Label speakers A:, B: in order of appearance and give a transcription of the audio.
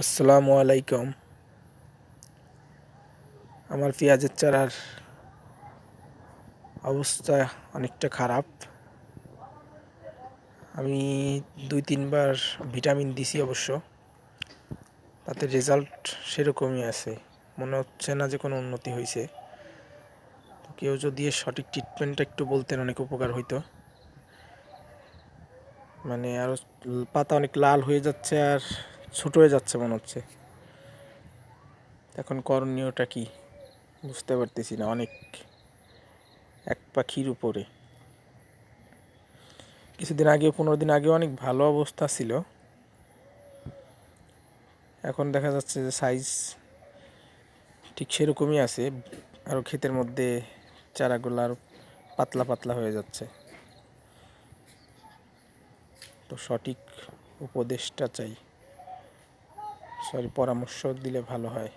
A: আসসালামু আলাইকুম। আমার পেঁয়াজের চারার অবস্থা অনেকটা খারাপ। আমি 2-3 বার ভিটামিন দিছি, অবশ্য তাতে রেজাল্ট সেরকমই আছে। মনে হচ্ছে না যে কোনো উন্নতি হয়েছে। তো কেউ যদি এর সঠিক ট্রিটমেন্টটা একটু বলতেন, অনেক উপকার হইতো। মানে আরও পাতা অনেক লাল হয়ে যাচ্ছে আর ছোট হয়ে যাচ্ছে মনে হচ্ছে। এখন করণীয়টা কি বুঝতে পারতেছি না। অনেক এক পাখির উপরে। কিছুদিন আগে, 15 দিন আগে অনেক ভালো অবস্থা ছিল। এখন দেখা যাচ্ছে যে সাইজ ঠিক সেরকমই আছে, আরও ক্ষেতের মধ্যে চারাগুলো আরও পাতলা পাতলা হয়ে যাচ্ছে। তো সঠিক উপদেশটা চাই, পরামর্শ দিলে ভালো হয়।